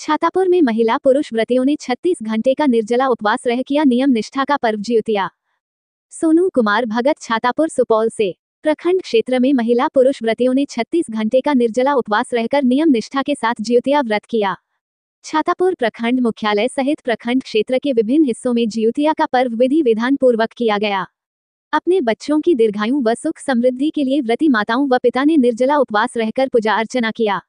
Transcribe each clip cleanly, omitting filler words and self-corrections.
छातापुर में महिला पुरुष व्रतियों ने 36 घंटे का निर्जला उपवास रह किया नियम निष्ठा का पर्व जिउतिया। सोनू कुमार भगत छातापुर सुपौल से। प्रखंड क्षेत्र में महिला पुरुष व्रतियों ने 36 घंटे का निर्जला उपवास रहकर नियम निष्ठा के साथ जिउतिया व्रत किया। छातापुर प्रखंड मुख्यालय सहित प्रखंड क्षेत्र के विभिन्न हिस्सों में जिउतिया का पर्व विधि विधान पूर्वक किया गया। अपने बच्चों की दीर्घायु व सुख समृद्धि के लिए व्रती माताओं व पिता ने निर्जला उपवास रहकर पूजा अर्चना किया।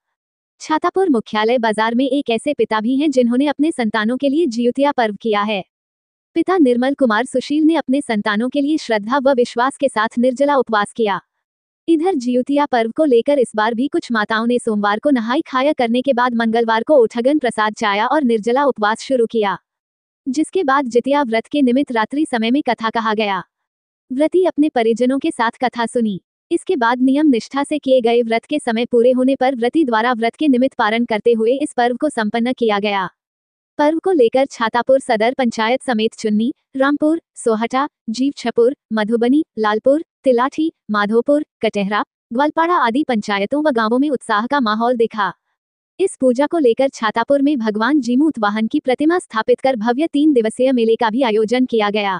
छातापुर मुख्यालय बाजार में एक ऐसे पिता भी हैं जिन्होंने अपने संतानों के लिए जिउतिया पर्व किया है। पिता निर्मल कुमार सुशील ने अपने संतानों के लिए श्रद्धा व विश्वास के साथ निर्जला उपवास किया। इधर जिउतिया पर्व को लेकर इस बार भी कुछ माताओं ने सोमवार को नहाई खाया करने के बाद मंगलवार को ओठगन प्रसाद चाया और निर्जला उपवास शुरू किया, जिसके बाद जितिया व्रत के निमित्त रात्रि समय में कथा कहा गया। व्रती अपने परिजनों के साथ कथा सुनी। इसके बाद नियम निष्ठा से किए गए व्रत के समय पूरे होने पर व्रती द्वारा व्रत के निमित्त पारण करते हुए इस पर्व को संपन्न किया गया। पर्व को लेकर छातापुर सदर पंचायत समेत चुन्नी, रामपुर, सोहटा, जीवछपुर, मधुबनी, लालपुर, तिलाठी, माधोपुर, कटेहरा, ग्वालपाड़ा आदि पंचायतों व गांवों में उत्साह का माहौल दिखा। इस पूजा को लेकर छातापुर में भगवान जीमूत वाहन की प्रतिमा स्थापित कर भव्य 3 दिवसीय मेले का भी आयोजन किया गया,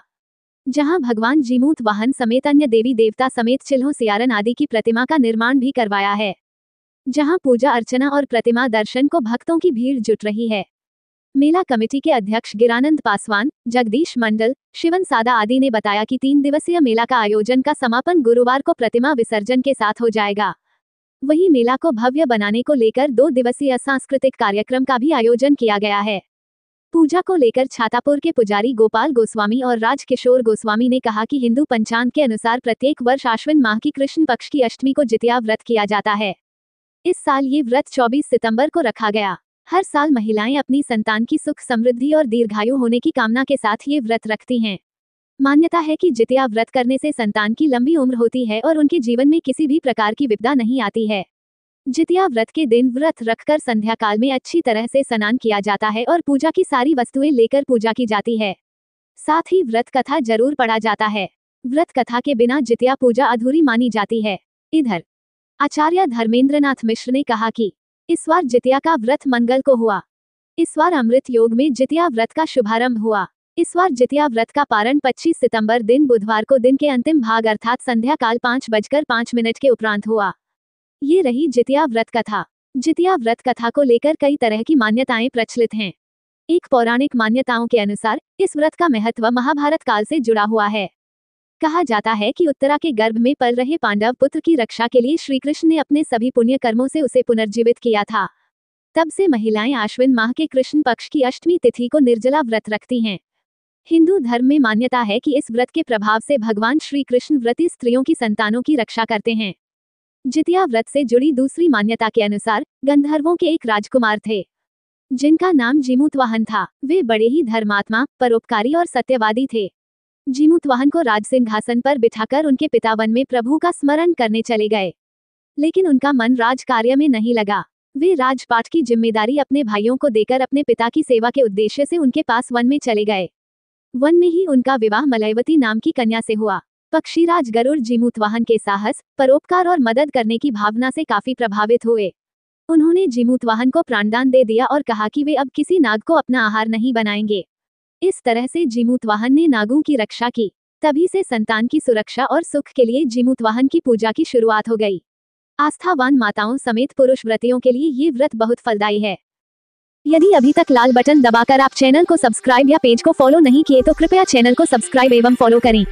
जहां भगवान जीमूत वाहन समेत अन्य देवी देवता समेत चिल्हों सियारन आदि की प्रतिमा का निर्माण भी करवाया है, जहां पूजा अर्चना और प्रतिमा दर्शन को भक्तों की भीड़ जुट रही है। मेला कमेटी के अध्यक्ष गिरानंद पासवान, जगदीश मंडल, शिवन सादा आदि ने बताया कि 3 दिवसीय मेला का आयोजन का समापन गुरुवार को प्रतिमा विसर्जन के साथ हो जाएगा। वहीं मेला को भव्य बनाने को लेकर 2 दिवसीय सांस्कृतिक कार्यक्रम का भी आयोजन किया गया है। पूजा को लेकर छातापुर के पुजारी गोपाल गोस्वामी और राजकिशोर गोस्वामी ने कहा कि हिंदू पंचांग के अनुसार प्रत्येक वर्ष आश्विन माह की कृष्ण पक्ष की अष्टमी को जितिया व्रत किया जाता है। इस साल ये व्रत 24 सितंबर को रखा गया। हर साल महिलाएं अपनी संतान की सुख समृद्धि और दीर्घायु होने की कामना के साथ ये व्रत रखती हैं। मान्यता है कि जितिया व्रत करने से संतान की लंबी उम्र होती है और उनके जीवन में किसी भी प्रकार की विपदा नहीं आती है। जितिया व्रत के दिन व्रत रखकर संध्या काल में अच्छी तरह से स्नान किया जाता है और पूजा की सारी वस्तुएं लेकर पूजा की जाती है। साथ ही व्रत कथा जरूर पढ़ा जाता है। व्रत कथा के बिना जितिया पूजा अधूरी मानी जाती है। इधर आचार्य धर्मेंद्रनाथ मिश्र ने कहा कि इस बार जितिया का व्रत मंगल को हुआ। इस बार अमृत योग में जितिया व्रत का शुभारंभ हुआ। इस बार जितिया व्रत का पारण 25 सितंबर दिन बुधवार को दिन के अंतिम भाग अर्थात संध्या काल 5:05 के उपरांत हुआ। ये रही जितिया व्रत कथा। जितिया व्रत कथा को लेकर कई तरह की मान्यताएं प्रचलित हैं। एक पौराणिक मान्यताओं के अनुसार इस व्रत का महत्व महाभारत काल से जुड़ा हुआ है। कहा जाता है कि उत्तरा के गर्भ में पल रहे पांडव पुत्र की रक्षा के लिए श्री कृष्ण ने अपने सभी पुण्य कर्मों से उसे पुनर्जीवित किया था। तब से महिलाएं आश्विन माह के कृष्ण पक्ष की अष्टमी तिथि को निर्जला व्रत रखती हैं। हिंदू धर्म में मान्यता है कि इस व्रत के प्रभाव से भगवान श्री कृष्ण व्रती स्त्रियों की संतानों की रक्षा करते हैं। जितिया व्रत से जुड़ी दूसरी मान्यता के अनुसार गंधर्वों के एक राजकुमार थे, जिनका नाम जीमूत वाहन था। वे बड़े ही धर्मात्मा, परोपकारी और सत्यवादी थे। जीमूत वाहन को राज सिंहासन पर बिठाकर उनके पिता वन में प्रभु का स्मरण करने चले गए, लेकिन उनका मन राज कार्य में नहीं लगा। वे राजपाट की जिम्मेदारी अपने भाइयों को देकर अपने पिता की सेवा के उद्देश्य से उनके पास वन में चले गए। वन में ही उनका विवाह मलयवती नाम की कन्या से हुआ। पक्षीराज गरुड़ जीमूत वाहन के साहस, परोपकार और मदद करने की भावना से काफी प्रभावित हुए। उन्होंने जीमूत वाहन को प्राणदान दे दिया और कहा कि वे अब किसी नाग को अपना आहार नहीं बनाएंगे। इस तरह से जीमूत वाहन ने नागों की रक्षा की। तभी से संतान की सुरक्षा और सुख के लिए जीमूत वाहन की पूजा की शुरुआत हो गई। आस्थावान माताओं समेत पुरुष व्रतियों के लिए ये व्रत बहुत फलदायी है। यदि अभी तक लाल बटन दबाकर आप चैनल को सब्सक्राइब या पेज को फॉलो नहीं किए तो कृपया चैनल को सब्सक्राइब एवं फॉलो करें।